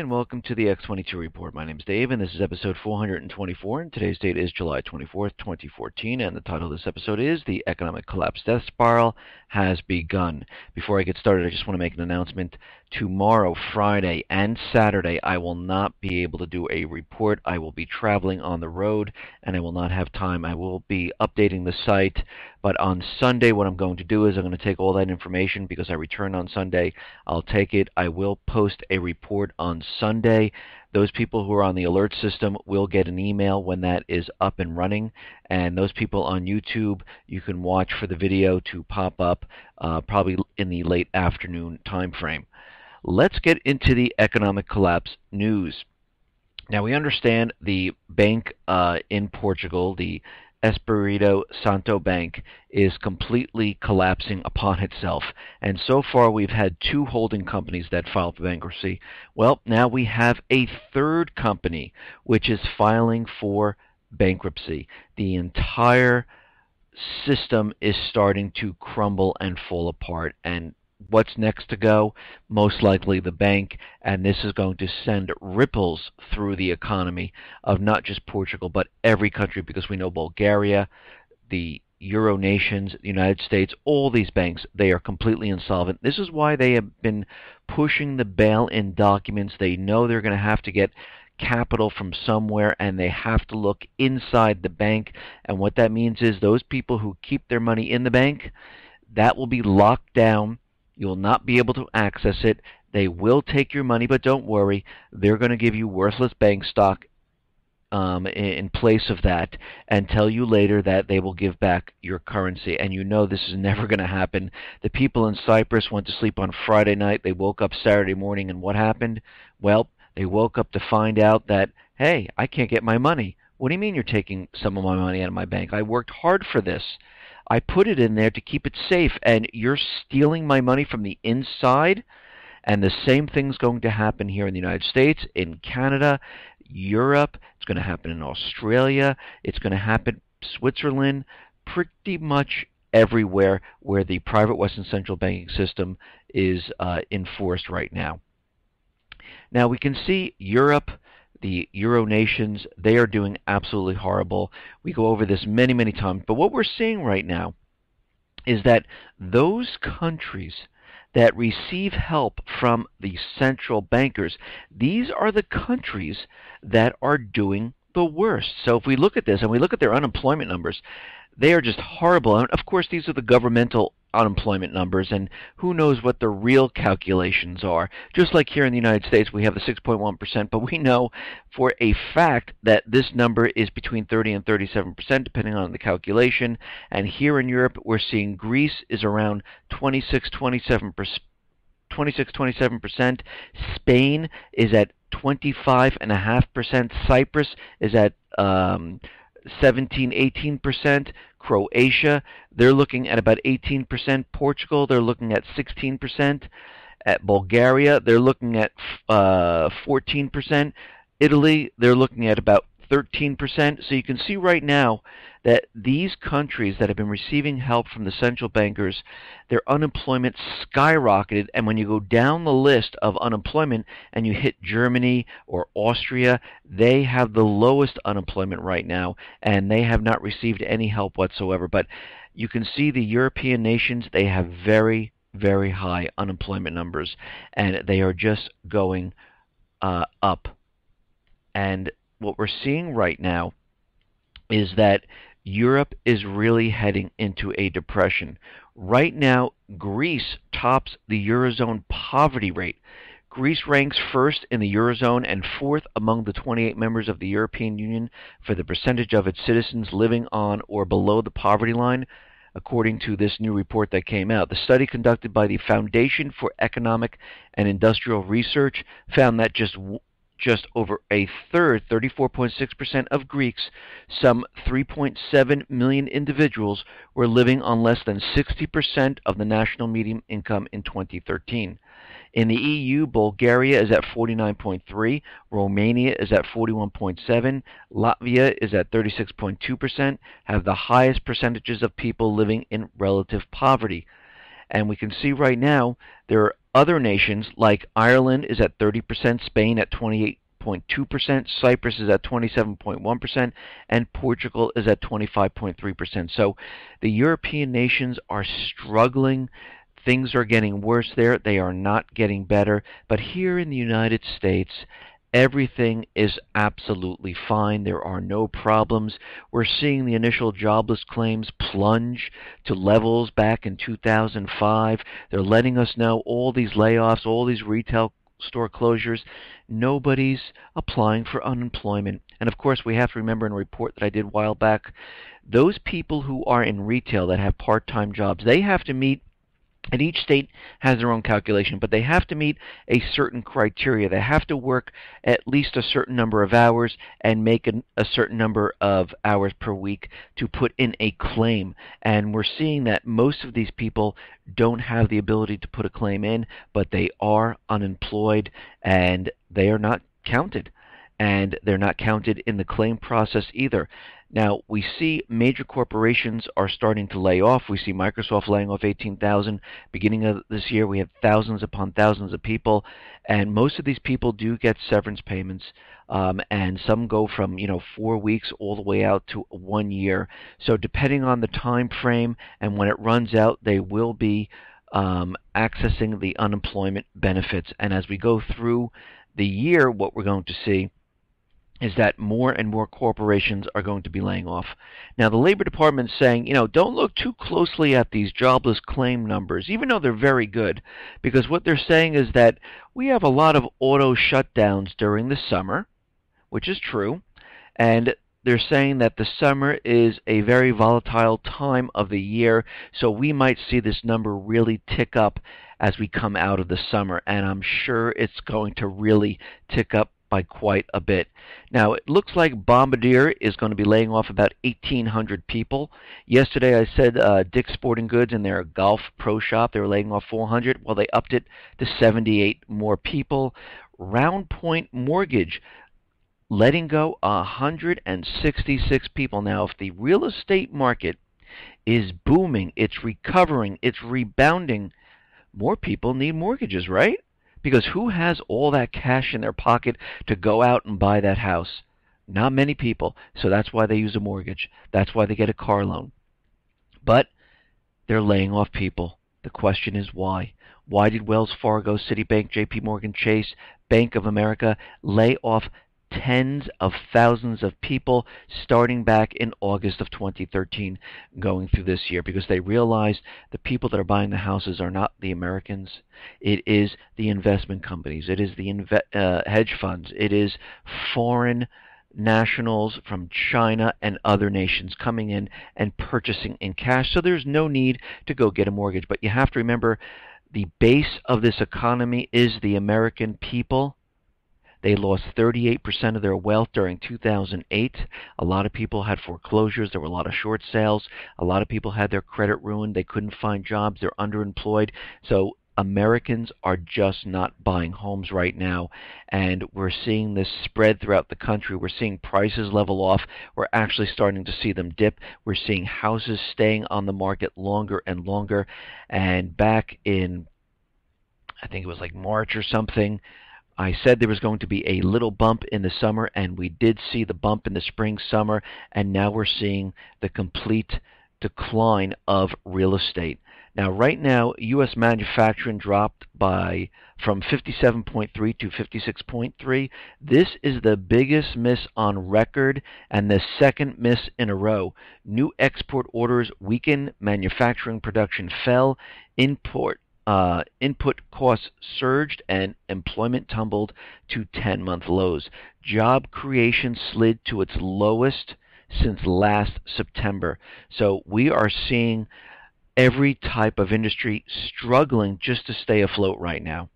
and welcome to the X22 Report. My name is Dave, and this is episode 424, and today's date is July 24th, 2014, and the title of this episode is The Economic Collapse Death Spiral Has Begun. Before I get started, I just want to make an announcement. Tomorrow, Friday, and Saturday, I will not be able to do a report. I will be traveling on the road, and I will not have time. I will be updating the site, but on Sunday, what I'm going to do is I'm going to take all that information because I return on Sunday. I'll take it. I will post a report on Sunday. Those people who are on the alert system will get an email when that is up and running, and those people on YouTube, you can watch for the video to pop up probably in the late afternoon time frame. Let's get into the economic collapse news. Now, we understand the bank in Portugal, the Espirito Santo Bank, is completely collapsing upon itself. And so far, we've had two holding companies that filed for bankruptcy. Well, now we have a third company which is filing for bankruptcy. The entire system is starting to crumble and fall apart. And what's next to go? Most likely the bank, and this is going to send ripples through the economy of not just Portugal, but every country, because we know Bulgaria, the Euro nations, the United States, all these banks, they are completely insolvent. This is why they have been pushing the bail-in documents. They know they're going to have to get capital from somewhere, and they have to look inside the bank. And what that means is those people who keep their money in the bank, that will be locked down. You'll not be able to access it. They will take your money, but don't worry. They're going to give you worthless bank stock in place of that and tell you later that they will give back your currency. And you know this is never going to happen. The people in Cyprus went to sleep on Friday night. They woke up Saturday morning, and what happened? Well, they woke up to find out that, hey, I can't get my money. What do you mean you're taking some of my money out of my bank? I worked hard for this. I put it in there to keep it safe, and you're stealing my money from the inside? And the same thing's going to happen here in the United States, in Canada, Europe. It's going to happen in Australia. It's going to happen in Switzerland, pretty much everywhere where the private Western central banking system is enforced right now. Now, we can see Europe, the Euro nations, they are doing absolutely horrible. We go over this many, many times. But what we're seeing right now is that those countries that receive help from the central bankers, these are the countries that are doing the worst. So if we look at this and we look at their unemployment numbers, they are just horrible. And of course, these are the governmental unemployment numbers, and who knows what the real calculations are. Just like here in the United States, we have the 6.1%, but we know for a fact that this number is between 30 and 37%, depending on the calculation. And here in Europe, we're seeing Greece is around 26-27%. Spain is at 25.5%. Cyprus is at 17-18%. Croatia, they're looking at about 18%. Portugal, they're looking at 16%. At Bulgaria, they're looking at 14%. Italy, they're looking at about 13%. So you can see right now that these countries that have been receiving help from the central bankers, their unemployment skyrocketed. And when you go down the list of unemployment and you hit Germany or Austria, they have the lowest unemployment right now, and they have not received any help whatsoever. But you can see the European nations, they have very, very high unemployment numbers, and they are just going up. And what we're seeing right now is that Europe is really heading into a depression. Right now, Greece tops the Eurozone poverty rate. Greece ranks first in the Eurozone and fourth among the 28 members of the European Union for the percentage of its citizens living on or below the poverty line, according to this new report that came out. The study conducted by the Foundation for Economic and Industrial Research found that just over a third, 34.6% of Greeks, some 3.7 million individuals, were living on less than 60% of the national median income in 2013. In the EU, Bulgaria is at 49.3%, Romania is at 41.7%, Latvia is at 36.2%, have the highest percentages of people living in relative poverty. And we can see right now there are Other nations like Ireland is at 30%, Spain at 28.2%, Cyprus is at 27.1%, and Portugal is at 25.3%. So the European nations are struggling. Things are getting worse there. They are not getting better. But here in the United States, everything is absolutely fine. There are no problems. We're seeing the initial jobless claims plunge to levels back in 2005. They're letting us know all these layoffs, all these retail store closures, nobody's applying for unemployment. And of course, we have to remember in a report that I did a while back, those people who are in retail that have part-time jobs, they have to meet, and each state has their own calculation, but they have to meet a certain criteria. They have to work at least a certain number of hours and make a certain number of hours per week to put in a claim. And we're seeing that most of these people don't have the ability to put a claim in, but they are unemployed and they are not counted. And they're not counted in the claim process either. Now, we see major corporations are starting to lay off. We see Microsoft laying off 18,000. Beginning of this year, we have thousands upon thousands of people, and most of these people do get severance payments, and some go from 4 weeks all the way out to 1 year. So depending on the time frame and when it runs out, they will be accessing the unemployment benefits. And as we go through the year, what we're going to see is that more and more corporations are going to be laying off. Now, the Labor Department is saying, don't look too closely at these jobless claim numbers, even though they're very good, because what they're saying is that we have a lot of auto shutdowns during the summer, which is true, and they're saying that the summer is a very volatile time of the year, so we might see this number really tick up as we come out of the summer, and I'm sure it's going to really tick up by quite a bit. Now, it looks like Bombardier is going to be laying off about 1,800 people. Yesterday I said Dick's Sporting Goods in their golf pro shop, they were laying off 400. Well, they upped it to 78 more people. Round Point Mortgage letting go 166 people. Now, if the real estate market is booming, it's recovering, it's rebounding, more people need mortgages, right? Because who has all that cash in their pocket to go out and buy that house? Not many people. So that's why they use a mortgage. That's why they get a car loan. But they're laying off people. The question is why? Why did Wells Fargo, Citibank, JP Morgan Chase, Bank of America lay off tens of thousands of people starting back in August of 2013 going through this year? Because they realized the people that are buying the houses are not the Americans. It is the investment companies. It is the hedge funds. It is foreign nationals from China and other nations coming in and purchasing in cash. So there's no need to go get a mortgage. But you have to remember, the base of this economy is the American people. They lost 38% of their wealth during 2008. A lot of people had foreclosures. There were a lot of short sales. A lot of people had their credit ruined. They couldn't find jobs. They're underemployed. So Americans are just not buying homes right now. And we're seeing this spread throughout the country. We're seeing prices level off. We're actually starting to see them dip. We're seeing houses staying on the market longer and longer. And back in, I think it was like March or something, I said there was going to be a little bump in the summer, and we did see the bump in the spring, summer, and now we're seeing the complete decline of real estate. Now, right now, U.S. manufacturing dropped from 57.3 to 56.3. This is the biggest miss on record and the second miss in a row. New export orders weakened, manufacturing production fell, input costs surged, and employment tumbled to 10-month lows. Job creation slid to its lowest since last September. So we are seeing every type of industry struggling just to stay afloat right now.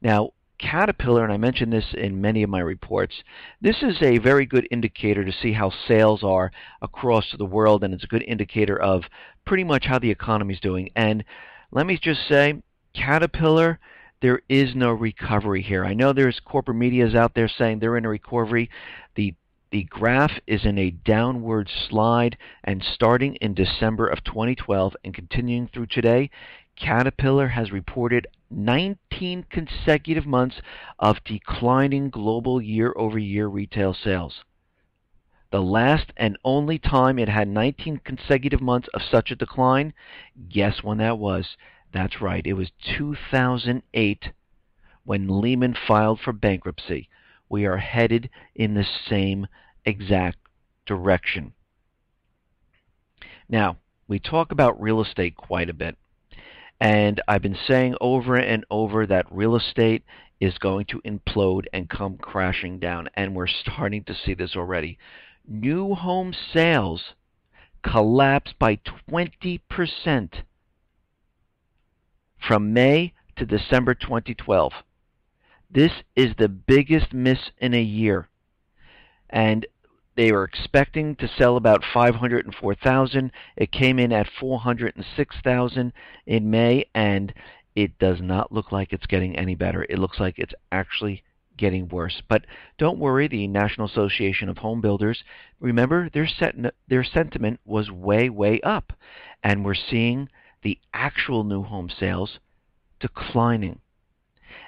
Now, Caterpillar, and I mentioned this in many of my reports, this is a very good indicator to see how sales are across the world, and it's a good indicator of pretty much how the economy is doing. And let me just say, Caterpillar, there is no recovery here. I know there's corporate medias out there saying they're in a recovery. The graph is in a downward slide, and starting in December of 2012 and continuing through today, Caterpillar has reported 19 consecutive months of declining global year-over-year retail sales. The last and only time it had 19 consecutive months of such a decline, guess when that was? That's right, it was 2008 when Lehman filed for bankruptcy. We are headed in the same exact direction. Now, we talk about real estate quite a bit, and I've been saying over and over that real estate is going to implode and come crashing down, and we're starting to see this already. New home sales collapsed by 20% from May to December 2012. This is the biggest miss in a year. And they were expecting to sell about 504,000. It came in at 406,000 in May, and it does not look like it's getting any better. It looks like it's actually getting worse. But don't worry, the National Association of Home Builders, remember, their sentiment was way, way up. And we're seeing the actual new home sales declining.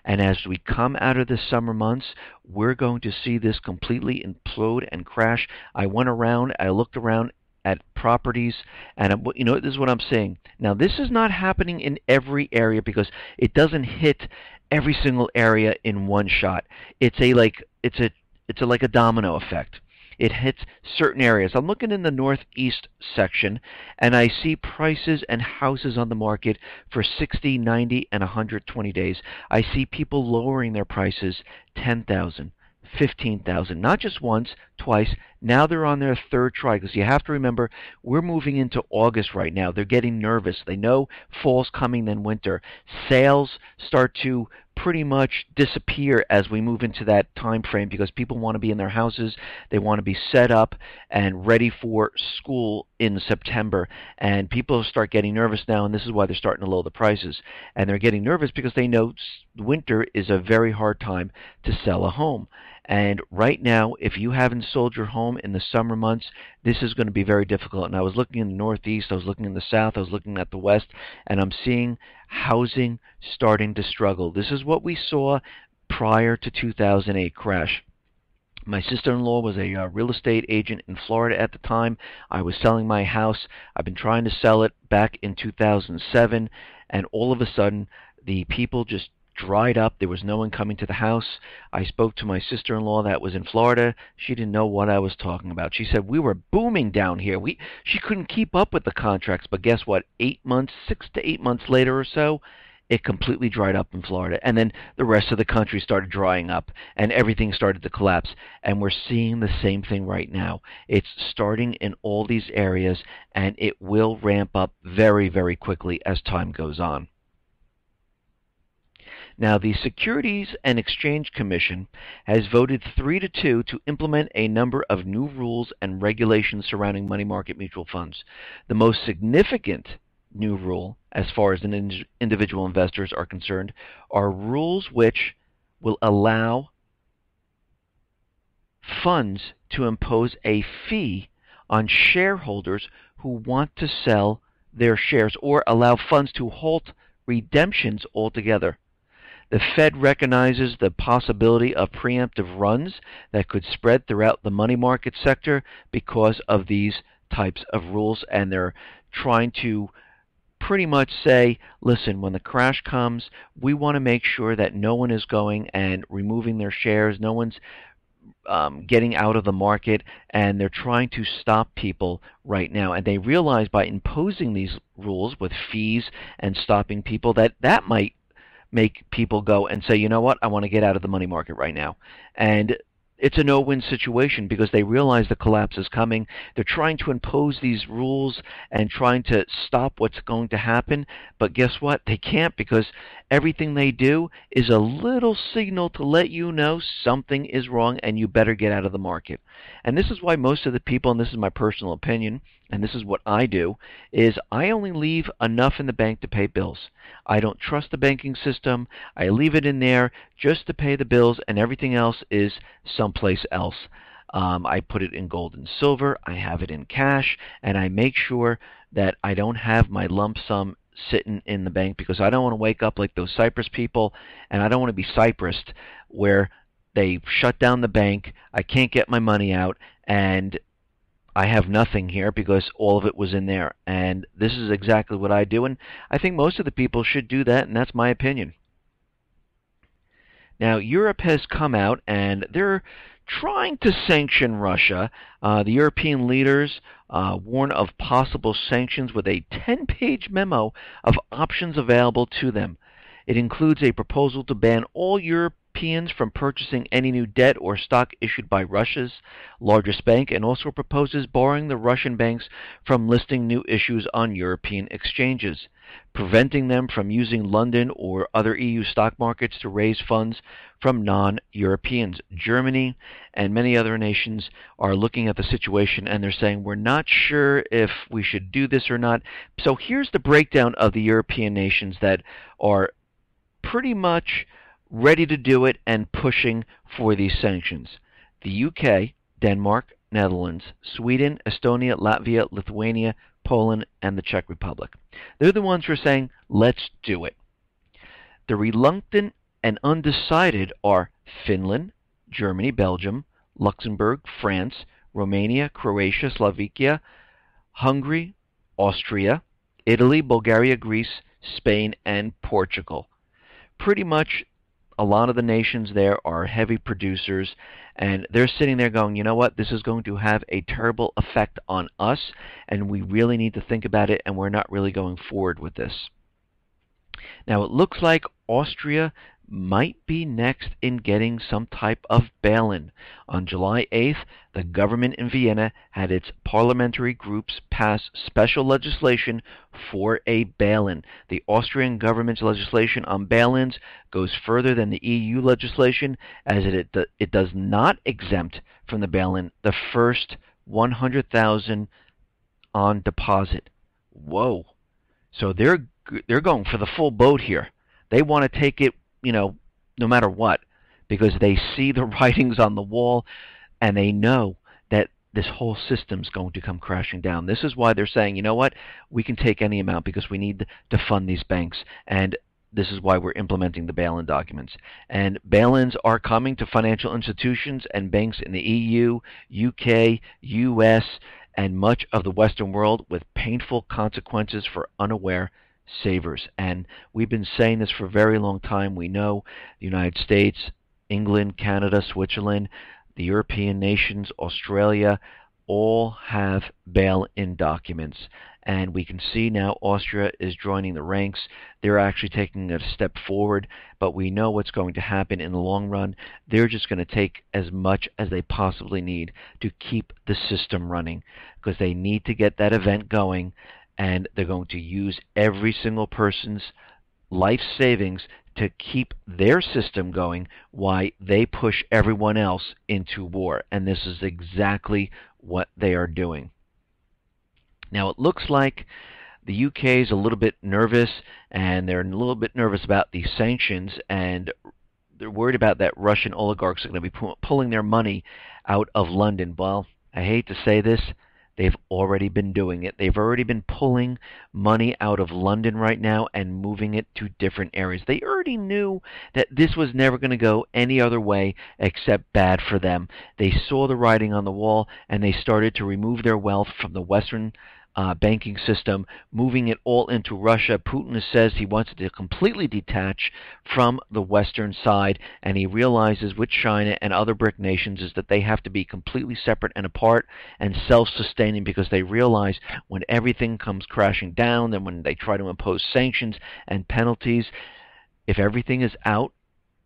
And as we come out of the summer months, we're going to see this completely implode and crash. I went around, I looked around at properties, and this is what I'm saying. Now, this is not happening in every area because it doesn't hit every single area in one shot. It's like a domino effect. It hits certain areas. I'm looking in the northeast section, and I see prices and houses on the market for 60, 90, and 120 days. I see people lowering their prices 10,000, 15,000, not just once, twice. Now they're on their third try, because you have to remember, we're moving into August right now. They're getting nervous. They know fall's coming, then winter. Sales start to pretty much disappear as we move into that time frame because people want to be in their houses. They want to be set up and ready for school in September. And people start getting nervous now, and this is why they're starting to lower the prices. And they're getting nervous because they know winter is a very hard time to sell a home. And right now, if you haven't sold your home in the summer months, this is going to be very difficult. And I was looking in the Northeast, I was looking in the South, I was looking at the West, and I'm seeing housing starting to struggle. This is what we saw prior to 2008 crash. My sister-in-law was a real estate agent in Florida at the time. I was selling my house. I've been trying to sell it back in 2007, and all of a sudden, the people just dried up. There was no one coming to the house. I spoke to my sister-in-law that was in Florida. She didn't know what I was talking about. She said we were booming down here. She couldn't keep up with the contracts, but guess what? 6 to 8 months later or so, it completely dried up in Florida. And then the rest of the country started drying up, and everything started to collapse. And we're seeing the same thing right now. It's starting in all these areas, and it will ramp up very, very quickly as time goes on. Now, the Securities and Exchange Commission has voted 3-2 to implement a number of new rules and regulations surrounding money market mutual funds. The most significant new rule, as far as individual investors are concerned, are rules which will allow funds to impose a fee on shareholders who want to sell their shares, or allow funds to halt redemptions altogether. The Fed recognizes the possibility of preemptive runs that could spread throughout the money market sector because of these types of rules, and they're trying to pretty much say, listen, when the crash comes, we want to make sure that no one is going and removing their shares, no one's getting out of the market, and they're trying to stop people right now. And they realize by imposing these rules with fees and stopping people that might make people go and say, you know what, I want to get out of the money market right now. And it's a no-win situation because they realize the collapse is coming. They're trying to impose these rules and trying to stop what's going to happen. But guess what? They can't, because everything they do is a little signal to let you know something is wrong and you better get out of the market. And this is why most of the people, and this is my personal opinion, and this is what I do, is I only leave enough in the bank to pay bills. I don't trust the banking system. I leave it in there just to pay the bills, and everything else is someplace else. I put it in gold and silver. I have it in cash, and I make sure that I don't have my lump sum sitting in the bank, because I don't want to wake up like those Cyprus people, and I don't want to be Cyprus where they shut down the bank, I can't get my money out, and I have nothing here because all of it was in there. And this is exactly what I do, and I think most of the people should do that, and that's my opinion. Now, Europe has come out and they're trying to sanction Russia. The European leaders warn of possible sanctions with a 10-page memo of options available to them. It includes a proposal to ban all Europeans from purchasing any new debt or stock issued by Russia's largest bank, and also proposes barring the Russian banks from listing new issues on European exchanges, preventing them from using London or other EU stock markets to raise funds from non-Europeans. Germany and many other nations are looking at the situation and they're saying, we're not sure if we should do this or not. So here's the breakdown of the European nations that are pretty much ready to do it and pushing for these sanctions. The UK, Denmark, Netherlands, Sweden, Estonia, Latvia, Lithuania, Poland, and the Czech Republic. They're the ones who are saying, let's do it. The reluctant and undecided are Finland, Germany, Belgium, Luxembourg, France, Romania, Croatia, Slovakia, Hungary, Austria, Italy, Bulgaria, Greece, Spain, and Portugal. Pretty much a lot of the nations there are heavy producers, and they're sitting there going, you know what, this is going to have a terrible effect on us, and we really need to think about it, and we're not really going forward with this. Now, it looks like Austria might be next in getting some type of bail-in. On July 8th, the government in Vienna had its parliamentary groups pass special legislation for a bail-in. The Austrian government's legislation on bail-ins goes further than the EU legislation, as it does not exempt from the bail-in the first 100,000 on deposit. Whoa. So they're going for the full boat here. They want to take it, no matter what, because they see the writings on the wall and they know that this whole system's going to come crashing down. This is why they're saying, you know what, we can take any amount because we need to fund these banks, and this is why we're implementing the bail-in documents. And bail-ins are coming to financial institutions and banks in the EU, UK, US, and much of the Western world, with painful consequences for unaware savers. And we've been saying this for a very long time. We know the United States, England, Canada, Switzerland, the European nations, Australia, all have bail-in documents. And we can see now Austria is joining the ranks. They're actually taking a step forward, but we know what's going to happen in the long run. They're just going to take as much as they possibly need to keep the system running, because they need to get that event going, and they're going to use every single person's life savings to keep their system going while they push everyone else into war. And this is exactly what they are doing. Now, it looks like the UK is a little bit nervous, and they're a little bit nervous about these sanctions, and they're worried about that Russian oligarchs are going to be pulling their money out of London. Well, I hate to say this, they've already been doing it. They've already been pulling money out of London right now and moving it to different areas. They already knew that this was never going to go any other way except bad for them. They saw the writing on the wall, and they started to remove their wealth from the Western banking system, moving it all into Russia. Putin says he wants to completely detach from the Western side, and he realizes with China and other BRIC nations is that they have to be completely separate and apart and self-sustaining, because they realize when everything comes crashing down, then when they try to impose sanctions and penalties, if everything is out,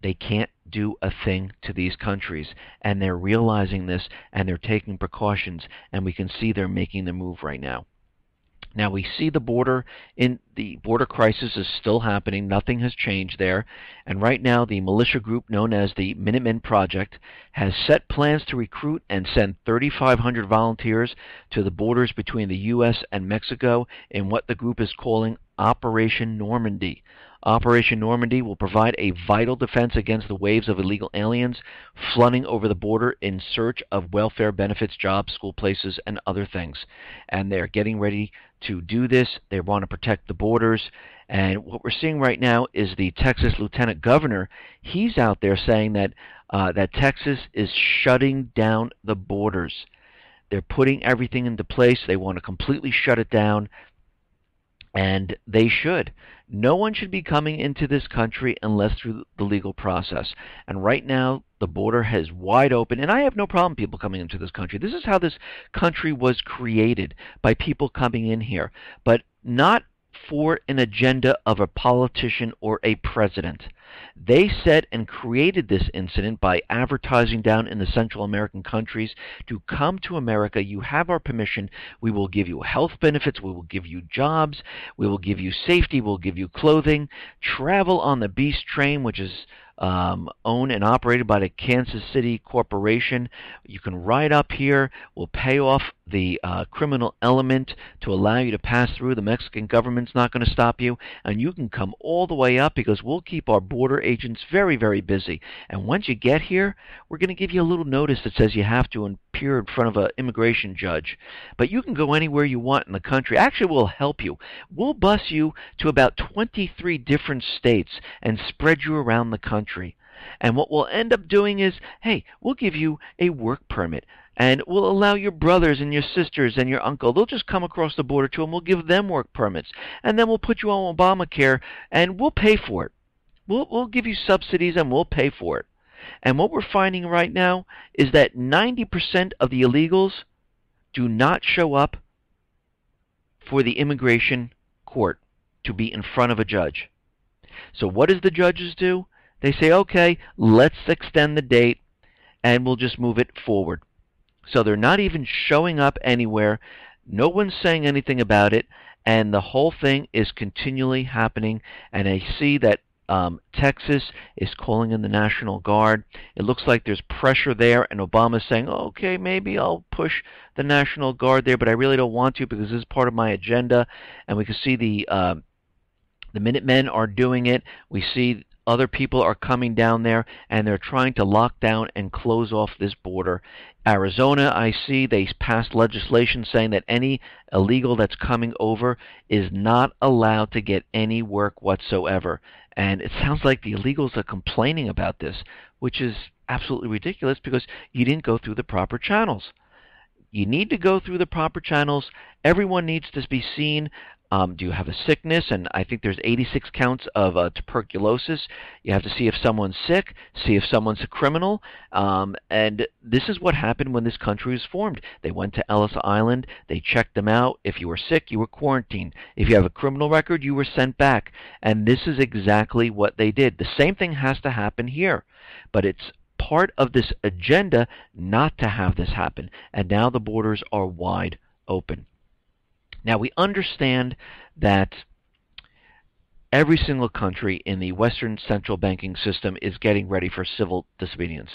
they can't do a thing to these countries. And they're realizing this, and they're taking precautions, and we can see they're making the move right now. Now, we see the border crisis is still happening. Nothing has changed there. And right now, the militia group known as the Minutemen Project has set plans to recruit and send 3,500 volunteers to the borders between the U.S. and Mexico in what the group is calling Operation Normandy. Operation Normandy will provide a vital defense against the waves of illegal aliens flooding over the border in search of welfare benefits, jobs, school places, and other things. And they're getting ready to do this. They want to protect the borders. And what we're seeing right now is the Texas Lieutenant Governor. He's out there saying that that Texas is shutting down the borders. They're putting everything into place. They want to completely shut it down, and they should. No one should be coming into this country unless through the legal process. And right now, the border is wide open, and I have no problem people coming into this country. This is how this country was created, by people coming in here, but not for an agenda of a politician or a president. They set and created this incident by advertising down in the Central American countries to come to America. You have our permission. We will give you health benefits. We will give you jobs. We will give you safety. We'll give you clothing. Travel on the Beast train, which is owned and operated by the Kansas City Corporation. You can ride up here. We'll pay off the criminal element to allow you to pass through. The Mexican government's not going to stop you, and you can come all the way up because we'll keep our border agents very, very busy. And once you get here, we're going to give you a little notice that says you have to appear in front of an immigration judge. But you can go anywhere you want in the country. Actually, we'll help you. We'll bus you to about 23 different states and spread you around the country. And what we'll end up doing is, hey, we'll give you a work permit. And we'll allow your brothers and your sisters and your uncle, they'll just come across the border too, and we'll give them work permits. And then we'll put you on Obamacare, and we'll pay for it. We'll give you subsidies, and we'll pay for it. And what we're finding right now is that 90% of the illegals do not show up for the immigration court to be in front of a judge. So what does the judges do? They say, okay, let's extend the date, and we'll just move it forward. So they're not even showing up anywhere. No one's saying anything about it, and the whole thing is continually happening. And I see that Texas is calling in the National Guard. It looks like there's pressure there, and Obama's saying, oh, okay, maybe I'll push the National Guard there, but I really don't want to because this is part of my agenda. And we can see the Minutemen are doing it. We see other people are coming down there, and they're trying to lock down and close off this border. Arizona, I see they passed legislation saying that any illegal that's coming over is not allowed to get any work whatsoever. And it sounds like the illegals are complaining about this, which is absolutely ridiculous because you didn't go through the proper channels. You need to go through the proper channels. Everyone needs to be seen. Do you have a sickness? And I think there's 86 counts of tuberculosis. You have to see if someone's sick, see if someone's a criminal. And this is what happened when this country was formed. They went to Ellis Island. They checked them out. If you were sick, you were quarantined. If you have a criminal record, you were sent back. And this is exactly what they did. The same thing has to happen here. But it's part of this agenda not to have this happen. And now the borders are wide open. Now, we understand that every single country in the Western central banking system is getting ready for civil disobedience,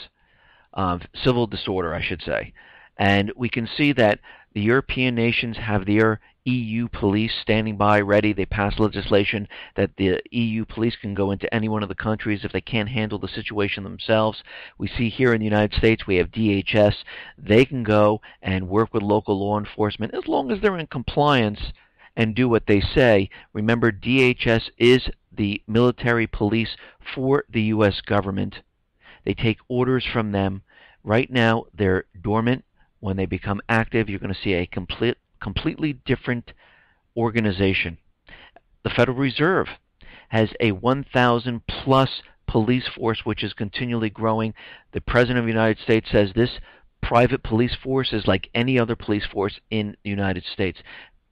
civil disorder, I should say. And we can see that the European nations have their EU police standing by ready. They passed legislation that the EU police can go into any one of the countries if they can't handle the situation themselves. We see here in the United States we have DHS. They can go and work with local law enforcement as long as they're in compliance and do what they say. Remember, DHS is the military police for the U.S. government. They take orders from them. Right now, they're dormant. When they become active, you're going to see a completely different organization. The Federal Reserve has a 1,000 plus police force which is continually growing. The President of the United States says this private police force is like any other police force in the United States.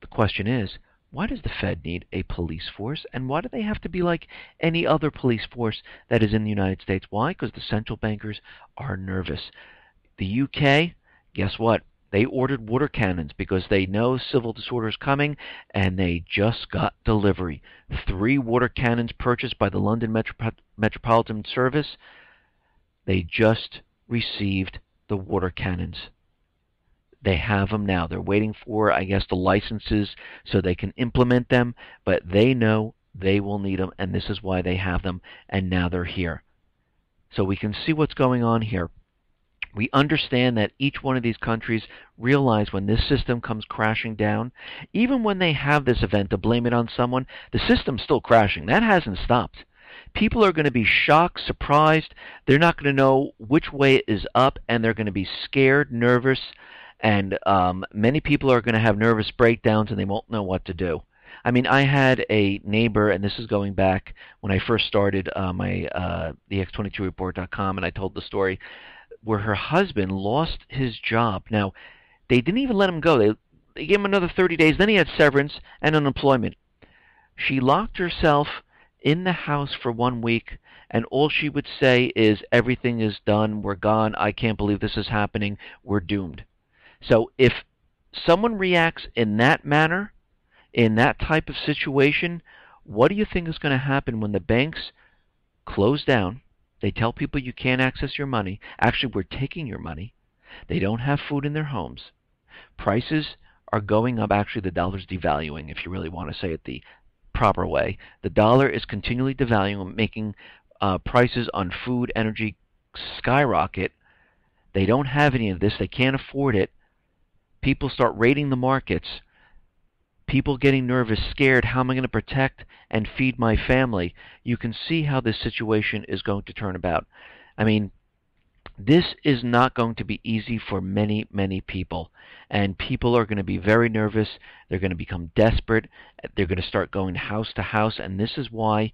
The question is, why does the Fed need a police force, and why do they have to be like any other police force that is in the United States? Why? Because the central bankers are nervous. The UK, guess what? They ordered water cannons because they know civil disorder is coming, and they just got delivery. 3 water cannons purchased by the London Metropolitan Service. They just received the water cannons. They have them now. They're waiting for, I guess, the licenses so they can implement them, but they know They will need them, and this is why they have them, and now they're here. So we can see what's going on here. We understand that each one of these countries realize when this system comes crashing down, even when they have this event to blame it on someone, the system's still crashing. That hasn't stopped. People are going to be shocked, surprised. They're not going to know which way it is up, and they're going to be scared, nervous, and many people are going to have nervous breakdowns, and they won't know what to do. I mean, I had a neighbor, and this is going back when I first started my the X22report.com, and I told the story where her husband lost his job. Now, they didn't even let him go. They gave him another 30 days. Then he had severance and unemployment. She locked herself in the house for 1 week, and all she would say is, everything is done. We're gone. I can't believe this is happening. We're doomed. So if someone reacts in that manner, in that type of situation, what do you think is going to happen when the banks close down? They tell people you can't access your money. Actually, we're taking your money. They don't have food in their homes. Prices are going up. Actually, the dollar's devaluing, if you really want to say it the proper way. The dollar is continually devaluing, making prices on food, energy skyrocket. They don't have any of this. They can't afford it. People start raiding the markets. People getting nervous, scared. How am I going to protect and feed my family? You can see how this situation is going to turn about. I mean, this is not going to be easy for many, many people. And people are going to be very nervous. They're going to become desperate. They're going to start going house to house. And this is why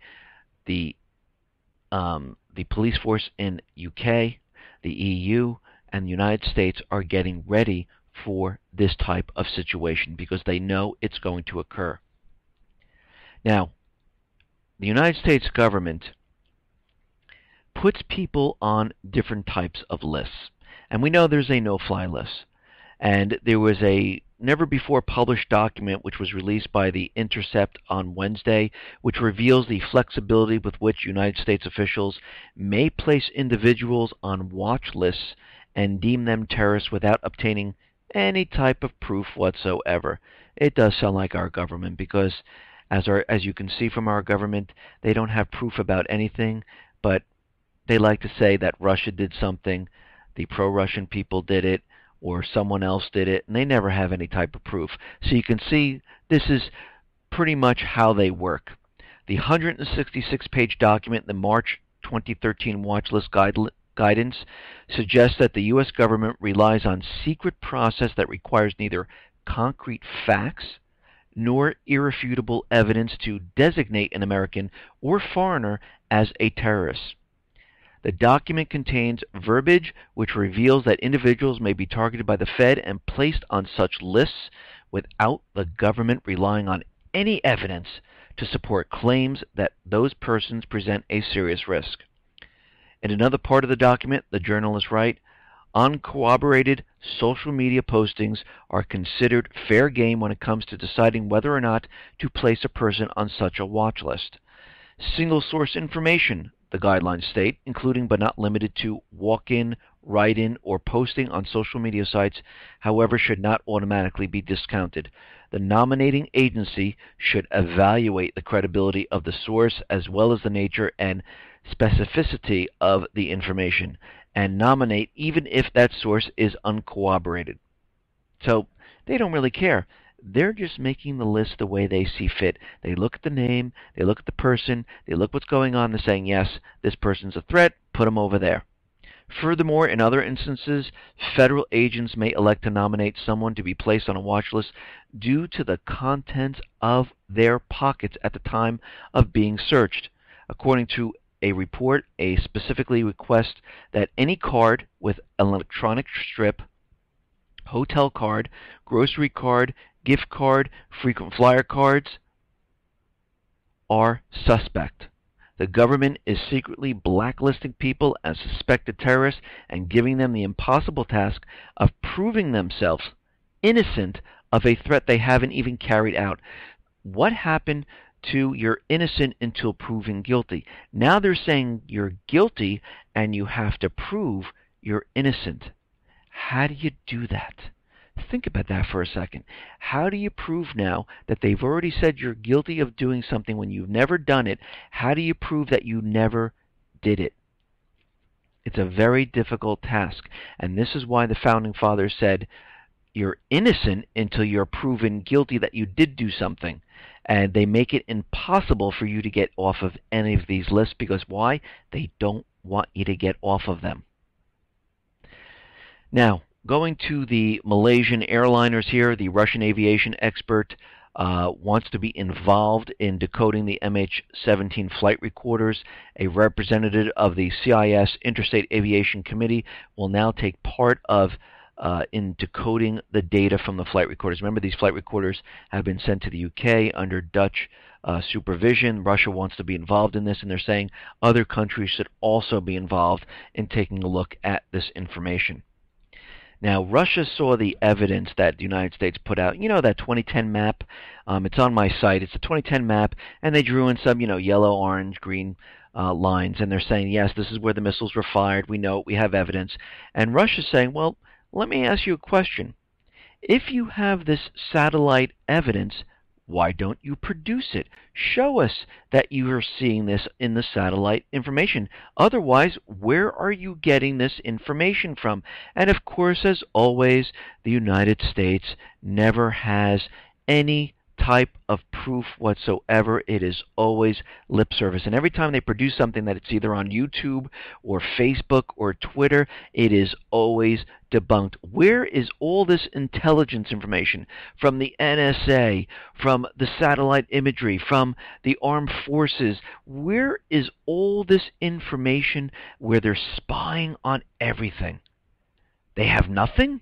the police force in UK, the EU, and the United States are getting ready for this type of situation because they know it's going to occur. Now, the United States government puts people on different types of lists. And we know there's a no-fly list. And there was a never-before-published document which was released by The Intercept on Wednesday, which reveals the flexibility with which United States officials may place individuals on watch lists and deem them terrorists without obtaining any type of proof whatsoever. It does sound like our government because, as you can see from our government, they don't have proof about anything, but they like to say that Russia did something, the pro-Russian people did it, or someone else did it, and they never have any type of proof. So you can see this is pretty much how they work. The 166-page document, the March 2013 watch list guidance, suggests that the U.S. government relies on secret process that requires neither concrete facts nor irrefutable evidence to designate an American or foreigner as a terrorist. The document contains verbiage which reveals that individuals may be targeted by the Fed and placed on such lists without the government relying on any evidence to support claims that those persons present a serious risk. In another part of the document, the journalists write, uncorroborated social media postings are considered fair game when it comes to deciding whether or not to place a person on such a watch list. Single source information, the guidelines state, including but not limited to walk-in, write-in, or posting on social media sites, however, should not automatically be discounted. The nominating agency should evaluate the credibility of the source as well as the nature and specificity of the information, and nominate even if that source is uncorroborated. So they don't really care. They're just making the list the way they see fit. They look at the name, they look at the person, they look what's going on, they're saying, yes, this person's a threat, put them over there. Furthermore, in other instances, federal agents may elect to nominate someone to be placed on a watch list due to the contents of their pockets at the time of being searched. According to a report, a specifically requests that any card with an electronic strip, hotel card, grocery card, gift card, frequent flyer cards are suspect. The government is secretly blacklisting people as suspected terrorists and giving them the impossible task of proving themselves innocent of a threat they haven't even carried out. What happened to you're innocent until proven guilty? Now they're saying you're guilty and you have to prove you're innocent. How do you do that? Think about that for a second. How do you prove now that they've already said you're guilty of doing something when you've never done it? How do you prove that you never did it? It's a very difficult task, and this is why the Founding Fathers said you're innocent until you're proven guilty that you did do something. And they make it impossible for you to get off of any of these lists because why? They don't want you to get off of them. Now, going to the Malaysian airliners here, the Russian aviation expert wants to be involved in decoding the MH17 flight recorders. A representative of the CIS Interstate Aviation Committee will now take part in decoding the data from the flight recorders. Remember, these flight recorders have been sent to the UK under Dutch supervision. Russia wants to be involved in this, and they're saying other countries should also be involved in taking a look at this information. Now, Russia saw the evidence that the United States put out. You know, that 2010 map? It's on my site. It's a 2010 map, and they drew in some, yellow, orange, green lines, and they're saying, yes, this is where the missiles were fired. We know it. We have evidence. And Russia's saying, well, let me ask you a question. If you have this satellite evidence, why don't you produce it? Show us that you are seeing this in the satellite information. Otherwise, where are you getting this information from? And of course, as always, the United States never has any type of proof whatsoever. It is always lip service. And every time they produce something that it's either on YouTube or Facebook or Twitter, it is always debunked. Where is all this intelligence information from the NSA, from the satellite imagery, from the armed forces? Where is all this information where they're spying on everything? They have nothing?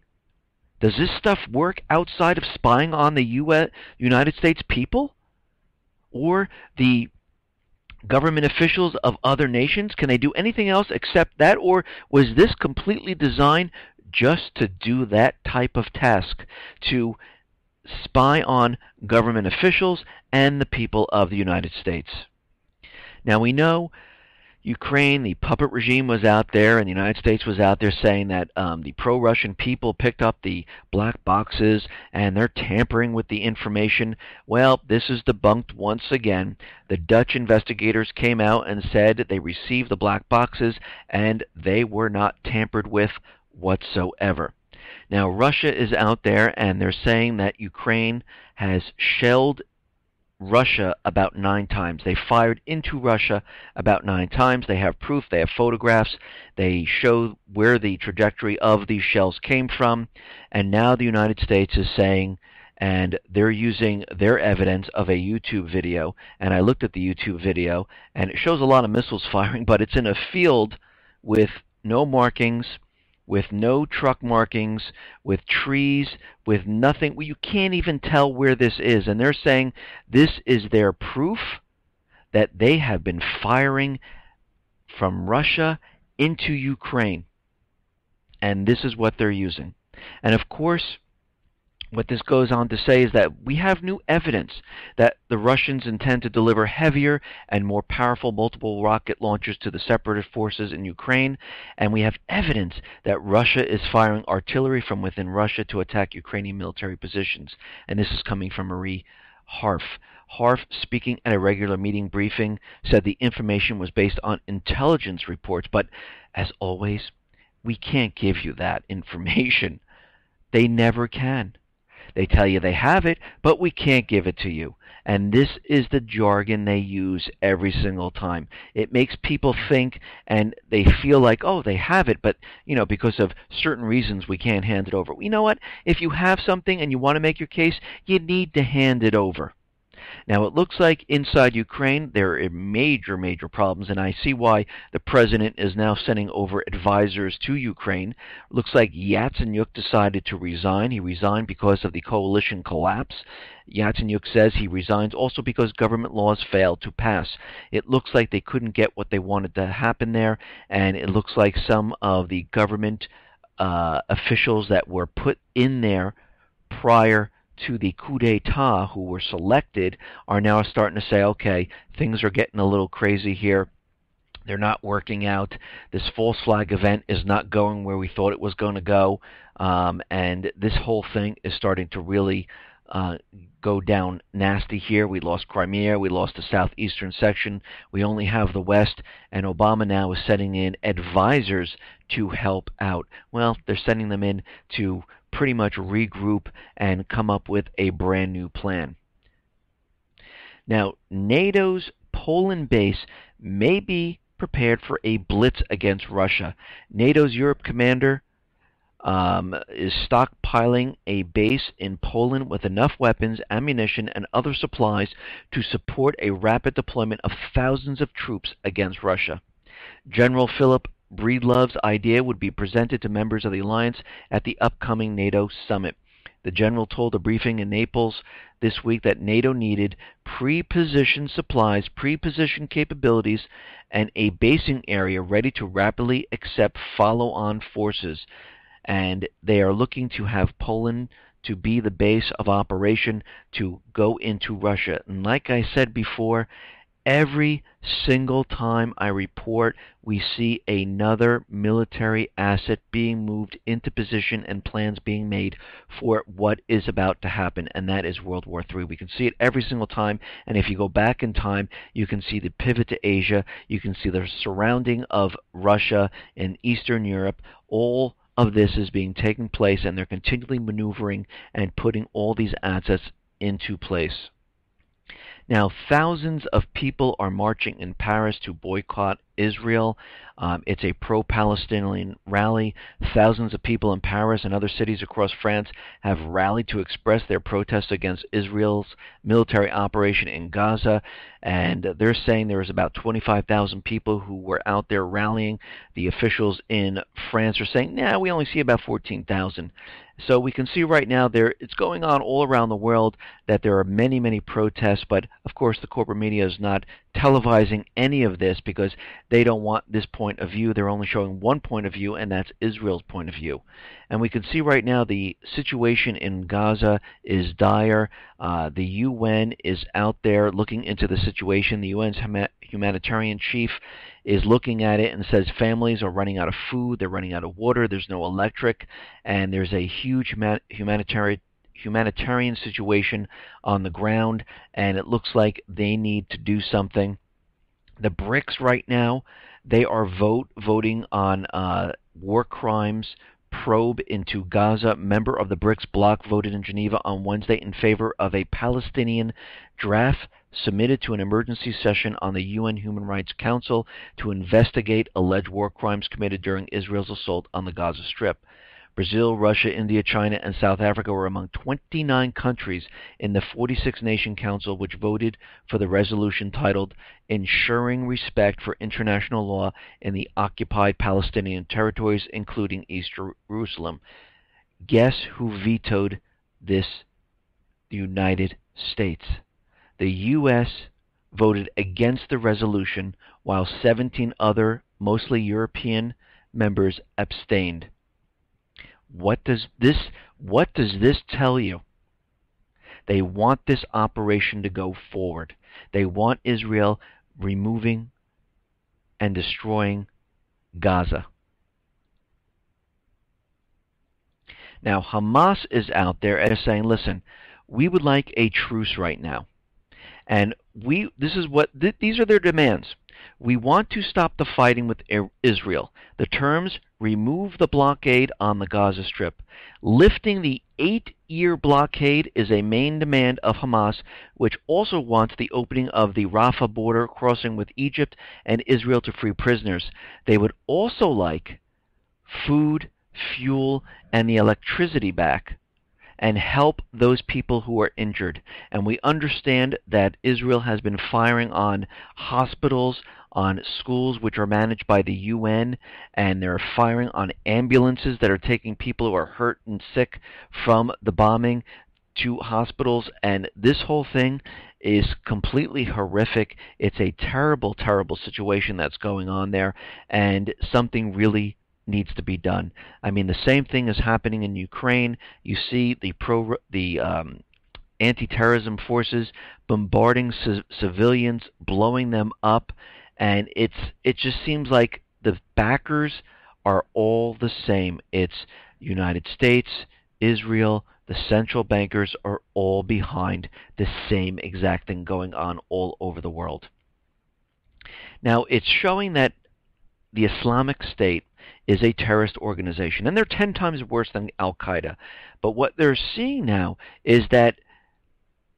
Does this stuff work outside of spying on the United States people? Or the government officials of other nations? Can they do anything else except that? Or was this completely designed just to do that type of task, to spy on government officials and the people of the United States? Now, we know Ukraine, the puppet regime, was out there, and the United States was out there saying that the pro-Russian people picked up the black boxes and they're tampering with the information. Well, this is debunked once again. The Dutch investigators came out and said they received the black boxes and they were not tampered with whatsoever. Now, Russia is out there and they're saying that Ukraine has shelled Russia about 9 times. They fired into Russia about 9 times. They have proof. They have photographs. They show where the trajectory of these shells came from. And now the United States is saying, and they're using their evidence of a YouTube video. And I looked at the YouTube video, and it shows a lot of missiles firing, but it's in a field with no markings, with no truck markings, with trees, with nothing. Well, you can't even tell where this is. And they're saying this is their proof that they have been firing from Russia into Ukraine. And this is what they're using. And of course, what this goes on to say is that we have new evidence that the Russians intend to deliver heavier and more powerful multiple rocket launchers to the separatist forces in Ukraine, and we have evidence that Russia is firing artillery from within Russia to attack Ukrainian military positions. And this is coming from Marie Harf. Harf, speaking at a regular meeting briefing, said the information was based on intelligence reports, but as always, we can't give you that information. They never can. They tell you they have it, but we can't give it to you. And this is the jargon they use every single time. It makes people think, and they feel like, oh, they have it, but, because of certain reasons we can't hand it over. You know what? If you have something and you want to make your case, you need to hand it over. Now, it looks like inside Ukraine there are major, major problems, and I see why the president is now sending over advisors to Ukraine. It looks like Yatsenyuk decided to resign. He resigned because of the coalition collapse. Yatsenyuk says he resigns also because government laws failed to pass. It looks like they couldn't get what they wanted to happen there, and it looks like some of the government officials that were put in there prior to the coup d'etat, who were selected, are now starting to say, okay, things are getting a little crazy here. They're not working out. This false flag event is not going where we thought it was going to go. And this whole thing is starting to really go down nasty here. We lost Crimea. We lost the southeastern section. We only have the west. And Obama now is sending in advisors to help out. Well, they're sending them in to pretty much regroup and come up with a brand new plan. Now, NATO's Poland base may be prepared for a blitz against Russia. NATO's Europe commander is stockpiling a base in Poland with enough weapons, ammunition, and other supplies to support a rapid deployment of thousands of troops against Russia. General Philip Breedlove's idea would be presented to members of the alliance at the upcoming NATO summit. The general told a briefing in Naples this week that NATO needed pre-positioned supplies, pre-positioned capabilities, and a basing area ready to rapidly accept follow-on forces. And they are looking to have Poland to be the base of operation to go into Russia. And like I said before, every single time I report, we see another military asset being moved into position and plans being made for what is about to happen, and that is World War III. We can see it every single time, and if you go back in time, you can see the pivot to Asia, you can see the surrounding of Russia and Eastern Europe. All of this is being taken place, and they're continually maneuvering and putting all these assets into place. Now, thousands of people are marching in Paris to boycott Israel. It's a pro-Palestinian rally. Thousands of people in Paris and other cities across France have rallied to express their protests against Israel's military operation in Gaza. And they're saying there was about 25,000 people who were out there rallying. The officials in France are saying, nah, we only see about 14,000. So we can see right now it's going on all around the world that there are many, many protests, but of course the corporate media is not televising any of this because they don't want this point of view. They're only showing one point of view, and that's Israel's point of view. And we can see right now the situation in Gaza is dire. The UN is out there looking into the situation. The UN's humanitarian chief is looking at it and says families are running out of food, they're running out of water, there's no electric, and there's a huge humanitarian situation on the ground, and it looks like they need to do something. The BRICS right now, they are voting on war crimes probe into Gaza. Member of the BRICS bloc voted in Geneva on Wednesday in favor of a Palestinian draft submitted to an emergency session on the UN Human Rights Council to investigate alleged war crimes committed during Israel's assault on the Gaza Strip. Brazil, Russia, India, China, and South Africa were among 29 countries in the 46-nation council which voted for the resolution titled Ensuring Respect for International Law in the Occupied Palestinian Territories, including East Jerusalem. Guess who vetoed this? The United States. The U.S. voted against the resolution while 17 other, mostly European, members abstained. What does this tell you? They want this operation to go forward. They want Israel removing and destroying Gaza. Now, Hamas is out there and is saying, listen, we would like a truce right now. And these are their demands. We want to stop the fighting with Israel. The terms: remove the blockade on the Gaza Strip. Lifting the 8-year blockade is a main demand of Hamas, which also wants the opening of the Rafah border crossing with Egypt and Israel to free prisoners. They would also like food, fuel, and the electricity back, and help those people who are injured. And we understand that Israel has been firing on hospitals, on schools which are managed by the UN, and they're firing on ambulances that are taking people who are hurt and sick from the bombing to hospitals. And this whole thing is completely horrific. It's a terrible, terrible situation that's going on there, and something really needs to be done. I mean, the same thing is happening in Ukraine. You see the anti-terrorism forces bombarding civilians, blowing them up, And it just seems like the backers are all the same. It's United States, Israel, the central bankers are all behind the same exact thing going on all over the world. Now, it's showing that the Islamic State is a terrorist organization, and they're 10 times worse than Al-Qaeda. But what they're seeing now is that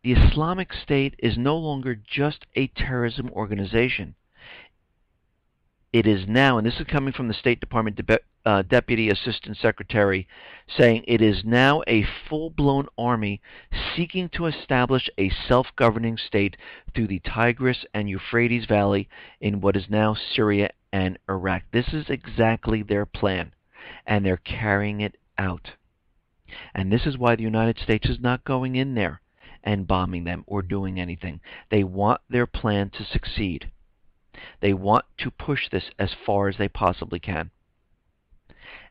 the Islamic State is no longer just a terrorism organization. It is now, and this is coming from the State Department Deputy Assistant Secretary, saying it is now a full-blown army seeking to establish a self-governing state through the Tigris and Euphrates Valley in what is now Syria and Iraq. This is exactly their plan, and they're carrying it out. And this is why the United States is not going in there and bombing them or doing anything. They want their plan to succeed. They want to push this as far as they possibly can.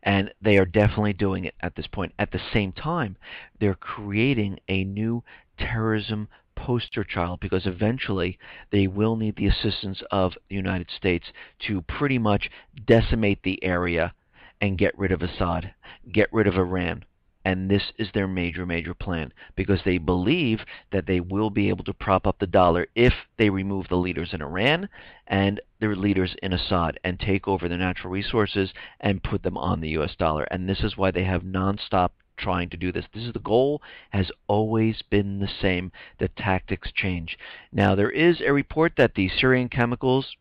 And they are definitely doing it at this point. At the same time, they're creating a new terrorism poster child, because eventually they will need the assistance of the United States to pretty much decimate the area and get rid of Assad, get rid of Iran. And this is their major, major plan, because they believe that they will be able to prop up the dollar if they remove the leaders in Iran and their leaders in Assad and take over the natural resources and put them on the US dollar. And this is why they have nonstop trying to do this. This is the goal, has always been the same. The tactics change. Now, there is a report that the Syrian chemicals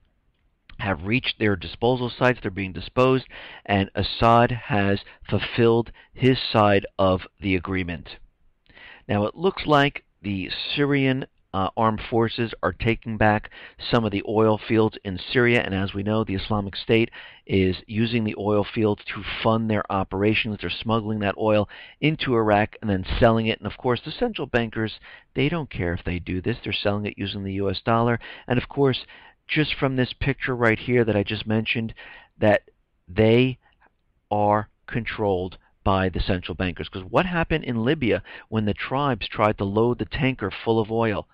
have reached their disposal sites. They're being disposed, and Assad has fulfilled his side of the agreement. Now, it looks like the Syrian armed forces are taking back some of the oil fields in Syria, and as we know, the Islamic State is using the oil fields to fund their operations. They're smuggling that oil into Iraq and then selling it, and of course the central bankers, they don't care if they do this. They're selling it using the US dollar, and of course, just from this picture right here that I just mentioned, that they are controlled by the central bankers. Because what happened in Libya when the tribes tried to load the tanker full of oil?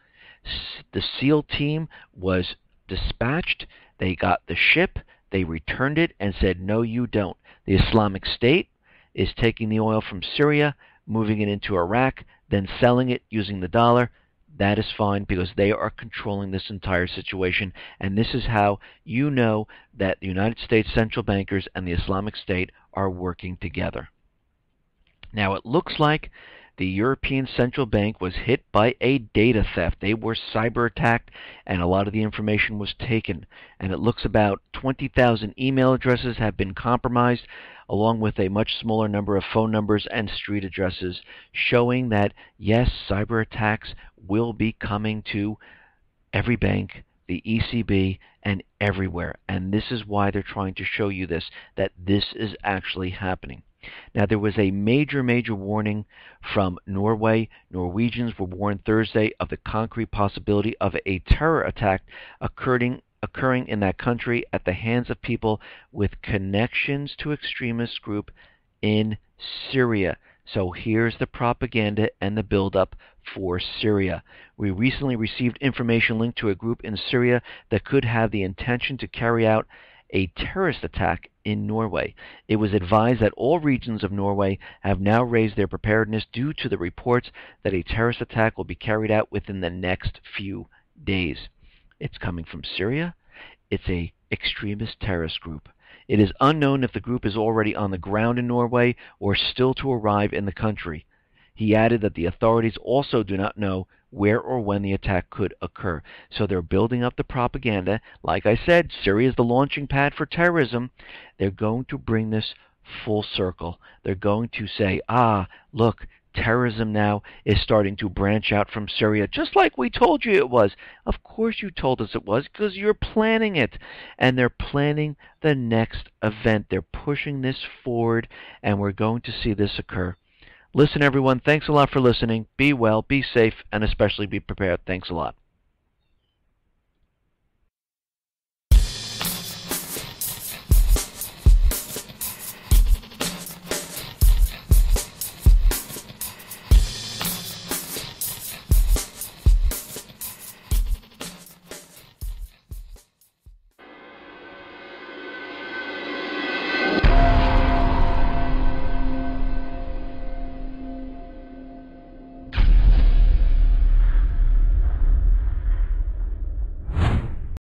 The SEAL team was dispatched, they got the ship, they returned it and said, no, you don't. The Islamic State is taking the oil from Syria, moving it into Iraq, then selling it using the dollar. That is fine, because they are controlling this entire situation, and this is how you know that the United States central bankers and the Islamic State are working together. Now, it looks like the European Central Bank was hit by a data theft. They were cyber attacked, and a lot of the information was taken. And it looks about 20,000 email addresses have been compromised, along with a much smaller number of phone numbers and street addresses, showing that, yes, cyber attacks will be coming to every bank, the ECB, and everywhere. And this is why they're trying to show you this, that this is actually happening. Now, there was a major, major warning from Norway. Norwegians were warned Thursday of the concrete possibility of a terror attack occurring in that country at the hands of people with connections to extremist group in Syria. So here's the propaganda and the buildup for Syria. We recently received information linked to a group in Syria that could have the intention to carry out a terrorist attack in Norway. It was advised that all regions of Norway have now raised their preparedness due to the reports that a terrorist attack will be carried out within the next few days. It's coming from Syria. It's an extremist terrorist group. It is unknown if the group is already on the ground in Norway or still to arrive in the country. He added that the authorities also do not know where or when the attack could occur. So they're building up the propaganda. Like I said, Syria is the launching pad for terrorism. They're going to bring this full circle. They're going to say, look, terrorism now is starting to branch out from Syria, just like we told you it was. Of course you told us it was, because you're planning it. And they're planning the next event. They're pushing this forward, and we're going to see this occur. Listen, everyone, thanks a lot for listening. Be well, be safe, and especially be prepared. Thanks a lot.